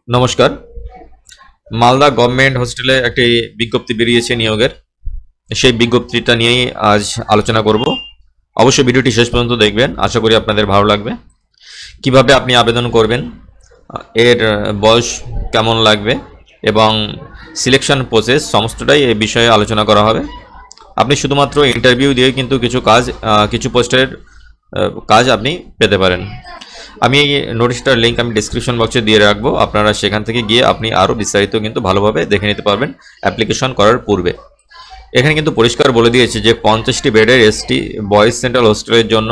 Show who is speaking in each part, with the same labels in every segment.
Speaker 1: নমস্কার। মালদা গভর্নমেন্ট হোস্টেলে একটি বিজ্ঞপ্তি বেরিয়েছে নিয়োগের। সেই বিজ্ঞপ্তিটা নিয়েই আজ আলোচনা করব। অবশ্যই ভিডিওটি শেষ পর্যন্ত দেখবেন, আশা করি আপনাদের ভালো লাগবে। কিভাবে আপনি আবেদন করবেন, এর বয়স কেমন লাগবে এবং সিলেকশন প্রসেস সমস্তটাই এই বিষয়ে আলোচনা করা হবে। আপনি শুধুমাত্র ইন্টারভিউ দিয়ে কিন্তু কিছু পোস্টের কাজ আপনি পেতে পারেন। আমি এই নোটিশটার লিঙ্ক আমি ডিসক্রিপশন বক্সে দিয়ে রাখবো, আপনারা সেখান থেকে গিয়ে আপনি আরও বিস্তারিত কিন্তু ভালোভাবে দেখে নিতে পারবেন অ্যাপ্লিকেশন করার পূর্বে। এখানে কিন্তু পরিষ্কার বলে দিয়েছে যে 50টি বেডের এসটি বয়েজ সেন্ট্রাল হোস্টেলের জন্য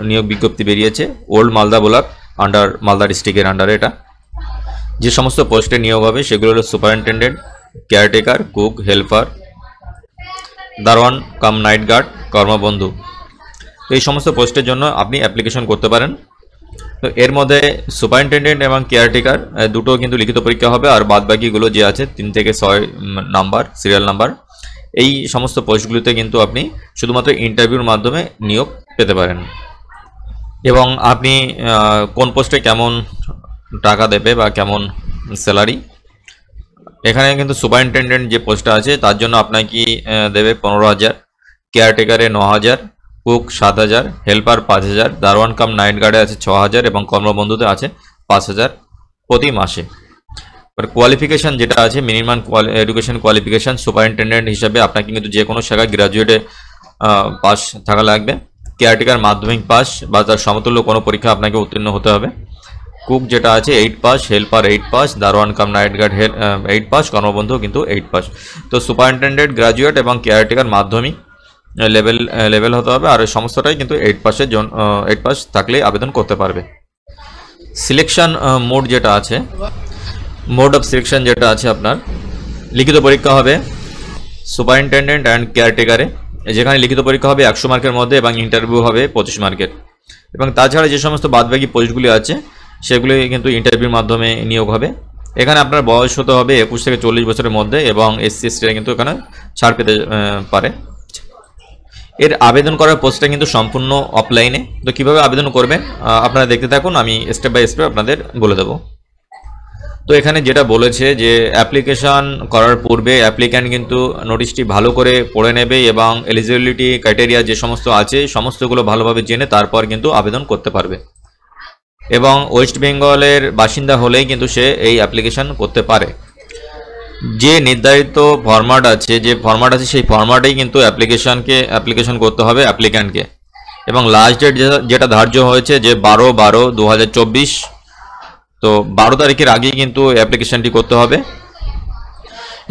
Speaker 1: নিয়োগ বিজ্ঞপ্তি বেরিয়েছে। Old Malda block under Malda ডিস্ট্রিক্টের আন্ডারে এটা। যে সমস্ত পোস্টে নিয়োগ হবে সেগুলো হলো সুপারিনটেন্ডেন্ট, কেয়ারটেকার, কুক, হেল্পার, দারোয়ান কাম নাইট গার্ড, কর্মবন্ধু। তো এই সমস্ত পোস্টের জন্য আপনি অ্যাপ্লিকেশন করতে পারেন। তো এর মধ্যে সুপারিনটেন্ডেন্ট এবং কেয়ারটেকার দুটো কিন্তু লিখিত পরীক্ষা হবে, আর বাদ বাকিগুলো যে আছে 3 থেকে 6 নাম্বার সিরিয়াল নাম্বার, এই সমস্ত পোস্টগুলিতে কিন্তু আপনি শুধুমাত্র ইন্টারভিউর মাধ্যমে নিয়োগ পেতে পারেন। এবং আপনি কোন পোস্টে কেমন টাকা দেবে বা কেমন স্যালারি, এখানে কিন্তু সুপারিনটেন্ডেন্ট যে পোস্টটা আছে তার জন্য আপনাকে দেবে 15,000, কেয়ারটেকারে 9,000, কুক 7,000, হেল্পার 5,000, দারোয়ান কাম নাইট গার্ডে আছে 6,000 এবং কর্মবন্ধুতে আছে 5,000 প্রতি মাসে। কোয়ালিফিকেশান যেটা আছে, মিনিমাম এডুকেশন কোয়ালিফিকেশান সুপারিনটেন্ডেন্ট হিসাবে আপনাকে কিন্তু যে কোনো শাখায় গ্রাজুয়েটে পাস থাকা লাগবে। কেয়ারটেকার মাধ্যমিক পাস বা তার সমতুল্য কোনো পরীক্ষা আপনাকে উত্তীর্ণ হতে হবে। কুক যেটা আছে 8 পাস, হেল্পার 8 পাস, দারোয়ান কাম নাইট গার্ড 8 পাস, কর্মবন্ধু কিন্তু 8 পাস। তো সুপারিনটেন্ডেন্ট গ্রাজুয়েট এবং কেয়ারটেকার মাধ্যমিক লেভেল হতে হবে, আর সমস্তটাই কিন্তু 8 পাসের জন্য 8 পাস থাকলেই আবেদন করতে পারবে। সিলেকশন মোড যেটা আছে, মোড অফ সিলেকশন যেটা আছে, আপনার লিখিত পরীক্ষা হবে সুপারিনটেন্ডেন্ট অ্যান্ড কেয়ারটেকারে, যেখানে লিখিত পরীক্ষা হবে 100 মার্কের মধ্যে এবং ইন্টারভিউ হবে 25 মার্কের। এবং তাছাড়া যে সমস্ত বাদবাকি পোস্টগুলি আছে সেগুলি কিন্তু ইন্টারভিউর মাধ্যমে নিয়োগ হবে। এখানে আপনার বয়স হতে হবে 21 থেকে 40 বছরের মধ্যে, এবং SC STরা কিন্তু এখানে ছাড় পেতে পারে। এর আবেদন করার পোস্টটা কিন্তু সম্পূর্ণ অফলাইনে। তো কীভাবে আবেদন করবেন আপনারা দেখতে থাকুন, আমি স্টেপ বাই স্টেপ আপনাদের বলে দেবো। তো এখানে যেটা বলেছে যে অ্যাপ্লিকেশান করার পূর্বে অ্যাপ্লিক্যান্ট কিন্তু নোটিশটি ভালো করে পড়ে নেবে এবং এলিজিবিলিটি ক্রাইটেরিয়া যে সমস্ত আছে সমস্তগুলো ভালোভাবে জেনে তারপর কিন্তু আবেদন করতে পারবে। এবং ওয়েস্ট বেঙ্গলের বাসিন্দা হলেই কিন্তু সে এই অ্যাপ্লিকেশান করতে পারে। যে নির্ধারিত ফরম্যাট আছে সেই ফরম্যাটেই কিন্তু অ্যাপ্লিকেশন করতে হবে অ্যাপ্লিক্যান্টকে। এবং লাস্ট ডেট যেটা ধার্য হয়েছে যে 12/12/2024, তো 12 তারিখের আগেই কিন্তু অ্যাপ্লিকেশানটি করতে হবে।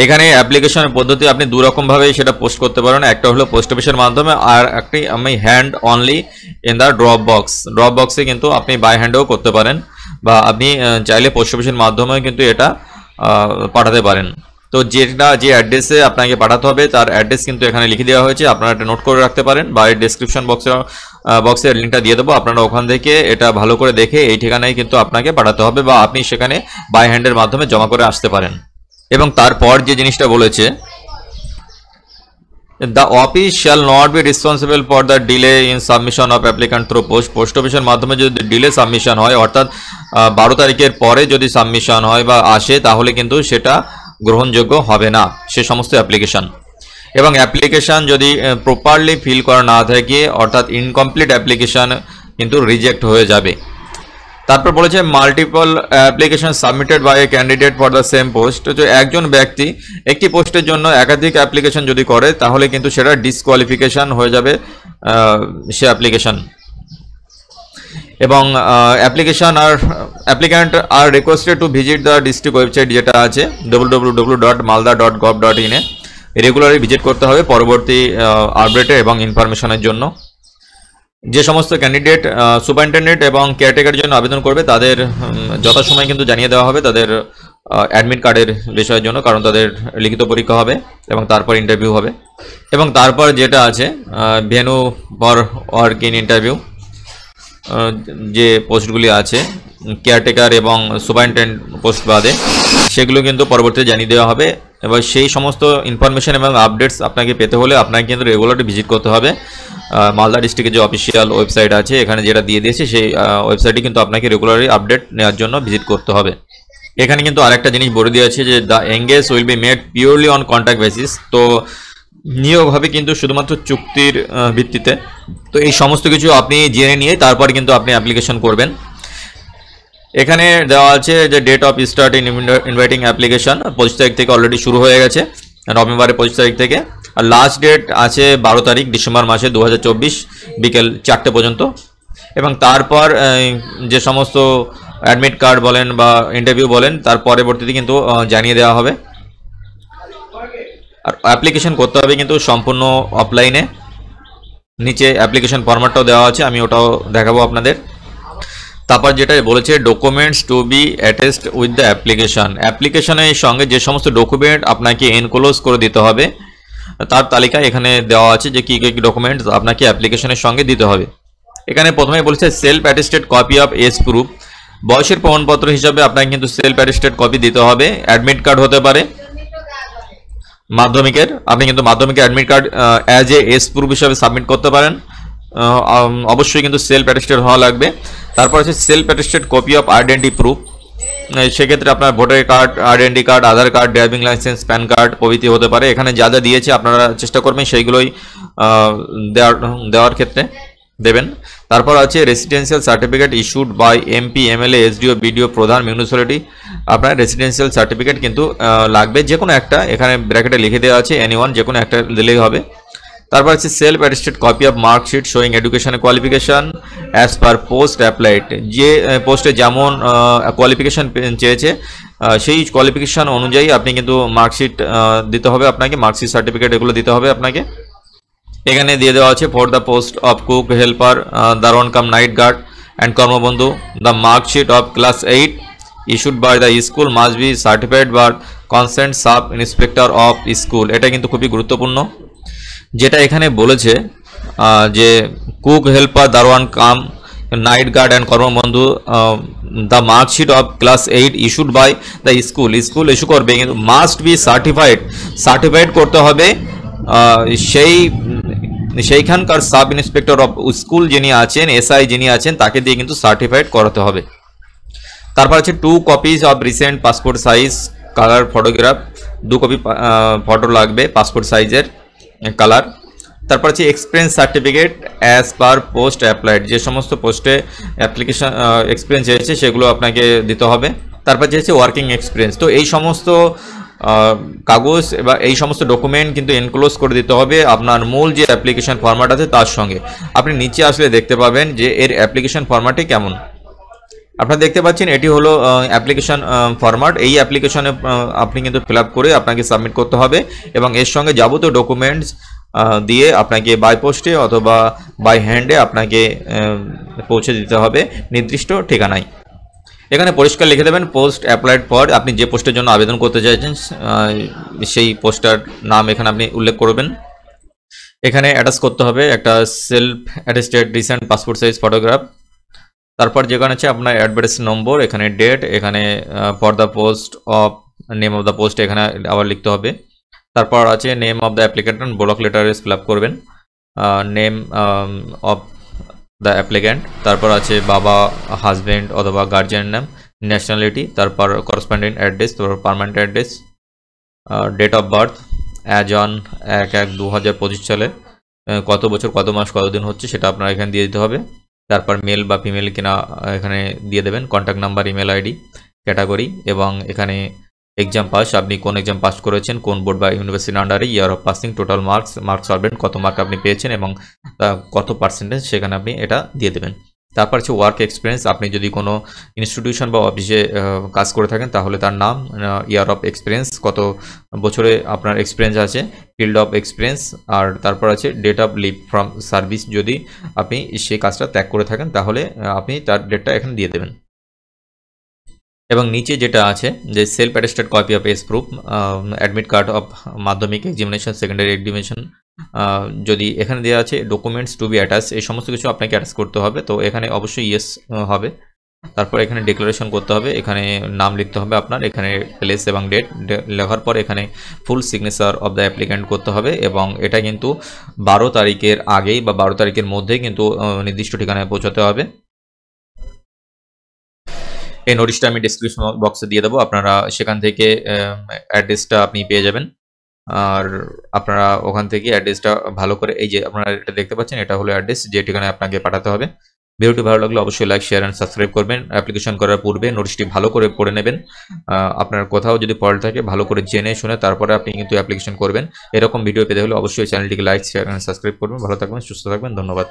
Speaker 1: এখানে অ্যাপ্লিকেশনের পদ্ধতি আপনি দুরকমভাবে সেটা পোস্ট করতে পারেন। একটা হলো পোস্ট অফিসের মাধ্যমে, আর একটি আমি hand only in the drop বক্সে কিন্তু আপনি বাই হ্যান্ডেও করতে পারেন, বা আপনি চাইলে পোস্ট অফিসের মাধ্যমেও কিন্তু এটা পাঠাতে পারেন। তো যে অ্যাড্রেসে আপনাকে পাঠাতে হবে তার অ্যাড্রেস কিন্তু এখানে লিখে দেওয়া হয়েছে, আপনারা এটা নোট করে রাখতে পারেন, বা এই ডেসক্রিপশন বক্সের লিঙ্কটা দিয়ে দেবো। আপনারা ওখান থেকে এটা ভালো করে দেখে এই ঠিকানায় কিন্তু আপনাকে পাঠাতে হবে, বা আপনি সেখানে বাই হ্যান্ডের মাধ্যমে জমা করে আসতে পারেন। এবং তারপর যে জিনিসটা বলেছে, the office shall not be responsible for the delay in submission of applicant through post অফিসের মাধ্যমে যদি ডিলে সাবমিশন হয়, অর্থাৎ 12 তারিখের পরে যদি সাবমিশন হয় বা আসে, তাহলে কিন্তু সেটা গ্রহণযোগ্য হবে না সে সমস্ত অ্যাপ্লিকেশান। এবং অ্যাপ্লিকেশান যদি প্রপারলি ফিল করা না থাকে, অর্থাৎ ইনকমপ্লিট অ্যাপ্লিকেশান কিন্তু রিজেক্ট হয়ে যাবে। তারপর বলেছে multiple application submitted by a candidate for the same post. তো একজন ব্যক্তি একটি পোস্টের জন্য একাধিক অ্যাপ্লিকেশন যদি করে তাহলে কিন্তু সেটা ডিসকোয়ালিফিকেশন হয়ে যাবে সে অ্যাপ্লিকেশন। এবং applicant are requested to visit the district website যেটা আছে www.malda.gov.in এ রেগুলারলি ভিজিট করতে হবে পরবর্তী আপডেটে এবং ইনফরমেশনের জন্য। যে সমস্ত ক্যান্ডিডেট সুপারিনটেন্ডেন্ট এবং কেয়ারটেকারের জন্য আবেদন করবে তাদের যথাসময়ে কিন্তু জানিয়ে দেওয়া হবে তাদের অ্যাডমিট কার্ডের বিষয়ের জন্য, কারণ তাদের লিখিত পরীক্ষা হবে এবং তারপর ইন্টারভিউ হবে। এবং তারপর যেটা আছে venue for work in interview, যে পোস্টগুলি আছে কেয়ারটেকার এবং সুপারিনটেন্ডেন্ট পোস্ট বাদে সেগুলো কিন্তু পরবর্তীতে জানিয়ে দেওয়া হবে। এবার সেই সমস্ত ইনফরমেশন এবং আপডেটস আপনাকে পেতে হলে আপনাকে কিন্তু রেগুলারলি ভিজিট করতে হবে মালদা ডিস্ট্রিক্টের যে অফিসিয়াল ওয়েবসাইট আছে, এখানে যেটা দিয়ে দিয়েছে সেই ওয়েবসাইটে কিন্তু আপনাকে রেগুলারলি আপডেট নেওয়ার জন্য ভিজিট করতে হবে। এখানে কিন্তু আরেকটা জিনিস বলে দেওয়া আছে যে the engage will be made purely on contract basis. তো নিয়োগ হবে কিন্তু শুধুমাত্র চুক্তির ভিত্তিতে। তো এই সমস্ত কিছু আপনি জেনে নিয়ে তারপর কিন্তু আপনি অ্যাপ্লিকেশন করবেন। এখানে দেওয়া আছে যে date of start in inviting application 25 তারিখ থেকে অলরেডি শুরু হয়ে গেছে, নভেম্বরের 25 তারিখ থেকে। আর লাস্ট ডেট আছে 12 তারিখ ডিসেম্বর মাসে 2024 বিকেল 4টে পর্যন্ত। এবং তারপর যে সমস্ত অ্যাডমিট কার্ড বলেন বা ইন্টারভিউ বলেন তার পরবর্তীতে কিন্তু জানিয়ে দেওয়া হবে। আর অ্যাপ্লিকেশন করতে হবে কিন্তু সম্পূর্ণ অফলাইনে। নিচে অ্যাপ্লিকেশন ফরম্যাটটাও দেওয়া আছে, আমি ওটাও দেখাবো আপনাদের। তারপর যেটা বলেছে documents two B attached with the application, অ্যাপ্লিকেশনের সঙ্গে যে সমস্ত ডকুমেন্ট আপনাকে এনক্লোজ করে দিতে হবে তার তালিকা এখানে দেওয়া আছে যে কী কী ডকুমেন্টস আপনাকে অ্যাপ্লিকেশনের সঙ্গে দিতে হবে। এখানে প্রথমে বলেছে self attested copy of age proof, বয়সের প্রমাণপত্র হিসাবে আপনাকে কিন্তু সেলফ অ্যাটেস্টেড কপি দিতে হবে। অ্যাডমিট কার্ড হতে পারে মাধ্যমিকের, আপনি কিন্তু মাধ্যমিকের admit card as a age proof হিসাবে সাবমিট করতে পারেন। অবশ্যই কিন্তু সেলফ অ্যাটেস্টেড হওয়া লাগবে। তারপর আছে self attested copy of identity proof, সেক্ষেত্রে আপনার voter card, identity card, Aadhaar card, driving licence, PAN card প্রভৃতি হতে পারে। এখানে যা যা দিয়েছে আপনারা চেষ্টা করবেন সেইগুলোই দেওয়ার ক্ষেত্রে দেবেন। তারপর আছে residential certificate issued by MP, MLA, SDO, BDO, প্রধান, মিউনিসিপ্যালিটি। আপনার রেসিডেন্সিয়াল সার্টিফিকেট কিন্তু লাগবে, যে কোনো একটা, এখানে ব্র্যাকেটে লিখে দেওয়া আছে এনিওয়ান, যে কোনো একটা দিলেই হবে। তারপর আছে self attested copy of marksheet showing education qualification as per post applied, যে পোস্টে যেমন কোয়ালিফিকেশান চেয়েছে সেই কোয়ালিফিকেশান অনুযায়ী আপনি কিন্তু মার্কশিট দিতে হবে আপনাকে, মার্কশিট সার্টিফিকেট এগুলো দিতে হবে আপনাকে। এখানে দিয়ে দেওয়া আছে for the post of cook, helper, দারোয়ান cum night guard and Karmabandhu, the marksheet of class 8 issued by the school must be certified by concern sub inspector of school. এটা কিন্তু খুবই গুরুত্বপূর্ণ। যেটা এখানে বলেছে যে কুক, হেল্পার, দারোয়ান cum night guard and Karmabandhu, the marksheet of class 8 issued by the school, school issue করবে কিন্তু মাস্ট বি সার্টিফাইড করতে হবে সেইখানকার সাব ইন্সপেক্টর অফ স্কুল যিনি আছেন, এসআই যিনি আছেন তাকে দিয়ে কিন্তু সার্টিফাইড করাতে হবে। তারপর আছে 2 copies of recent passport size colour photograph, 2 copy photo লাগবে পাসপোর্ট সাইজের কালার। তারপর আছে experience certificate as per post applied, যে সমস্ত পোস্টে অ্যাপ্লিকেশন এক্সপিরিয়েন্স এসেছে সেগুলো আপনাকে দিতে হবে। তারপর যে ওয়ার্কিং এক্সপিরিয়েন্স, তো এই সমস্ত কাগজ বা এই সমস্ত ডকুমেন্ট কিন্তু এনক্লোজ করে দিতে হবে আপনার মূল যে অ্যাপ্লিকেশন ফরম্যাট আছে তার সঙ্গে। আপনি নিচে আসলে দেখতে পাবেন যে এর অ্যাপ্লিকেশন ফরম্যাটে কেমন। আপনারা দেখতে পাচ্ছেন এটি হলো অ্যাপ্লিকেশন ফরম্যাট। এই অ্যাপ্লিকেশনে আপনি কিন্তু ফিল আপ করে আপনাকে সাবমিট করতে হবে এবং এর সঙ্গে যাবতীয় ডকুমেন্টস দিয়ে আপনাকে বাই পোস্টে অথবা বাই হ্যান্ডে আপনাকে পৌঁছে দিতে হবে নির্দিষ্ট ঠিকানায়। এখানে পরিষ্কার লিখে দেবেন পোস্ট অ্যাপ্লাইড ফর, আপনি যে পোস্টের জন্য আবেদন করতে চাইছেন সেই পোস্টার নাম এখানে আপনি উল্লেখ করবেন। এখানে অ্যাটাচ করতে হবে একটা self attested recent passport size photograph. তারপর যেখানে আছে আপনার অ্যাডভার্টাইজ নম্বর, এখানে ডেট, এখানে for the post of name of the post এখানে আবার লিখতে হবে। তারপর আছে name of the applicant, block লেটারে ফিল আপ করবেন নেম অফ দ্য অ্যাপ্লিক্যান্ট। তারপর আছে বাবা, হাজব্যান্ড অথবা গার্জিয়ান নাম, ন্যাশনালিটি, তারপর করসপন্ডিং অ্যাড্রেস, তারপর permanent address, date of birth as on 1/1/2025 সালে কত বছর, কত মাস, কত দিন হচ্ছে সেটা আপনার এখানে দিয়ে দিতে হবে। তারপর মেল বা ফিমেল কিনা এখানে দিয়ে দেবেন, contact number, email ID, category এবং এখানে এক্সাম পাস, আপনি কোন এক্সাম পাস করেছেন, কোন বোর্ড বা ইউনিভার্সিটির আন্ডারে, year of passing, total marks পাবেন, কত মার্ক আপনি পেয়েছেন এবং কত পার্সেন্টেজ সেখানে আপনি এটা দিয়ে দেবেন। তারপর হচ্ছে ওয়ার্ক এক্সপিরিয়েন্স, আপনি যদি কোনো ইনস্টিটিউশন বা অফিসে কাজ করে থাকেন তাহলে তার নাম, ইয়ার অফ এক্সপিরিয়েন্স, কত বছরে আপনার এক্সপিরিয়েন্স আছে, ফিল্ড অফ এক্সপিরিয়েন্স, আর তারপর আছে date of leave from service, যদি আপনি সেই কাজটা ত্যাগ করে থাকেন তাহলে আপনি তার ডেটটা এখানে দিয়ে দেবেন। এবং নিচে যেটা আছে যে self attested copy of age proof, admit card of Madhyamik examination, secondary examination, যদি এখানে দেওয়া আছে ডকুমেন্টস টু বি অ্যাটাচ, এই সমস্ত কিছু আপনাকে অ্যাটাচ করতে হবে। তো এখানে অবশ্যই ইয়েস হবে। তারপর এখানে ডিক্লারেশন করতে হবে, এখানে নাম লিখতে হবে আপনার, এখানে প্লেস এবং ডেট লেখার পর এখানে full signature of the applicant করতে হবে এবং এটা কিন্তু 12 তারিখের আগেই বা 12 তারিখের মধ্যেই কিন্তু নির্দিষ্ট ঠিকানায় পৌঁছাতে হবে। এই নোটিশটা আমি ডেসক্রিপশন বক্সে দিয়ে দেবো, আপনারা সেখান থেকে অ্যাড্রেসটা আপনি পেয়ে যাবেন। আর আপনারা ওখান থেকে অ্যাড্রেসটা ভালো করে, এই যে আপনারা এটা দেখতে পাচ্ছেন, এটা হলো অ্যাড্রেস যে ঠিকানায় আপনাকে পাঠাতে হবে। ভিডিওটি ভালো লাগলে অবশ্যই লাইক, শেয়ার অ্যান্ড সাবস্ক্রাইব করবেন। অ্যাপ্লিকেশন করার পূর্বে নোটিশটি ভালো করে পড়ে নেবেন। আপনার কোথাও যদি ফল্ট থাকে ভালো করে জেনে শুনে তারপরে আপনি কিন্তু অ্যাপ্লিকেশন করবেন। এরকম ভিডিও পেতে হলে অবশ্যই চ্যানেলটিকে লাইক, শেয়ার অ্যান্ড সাবস্ক্রাইব করবেন। ভালো থাকবেন, সুস্থ থাকবেন, ধন্যবাদ।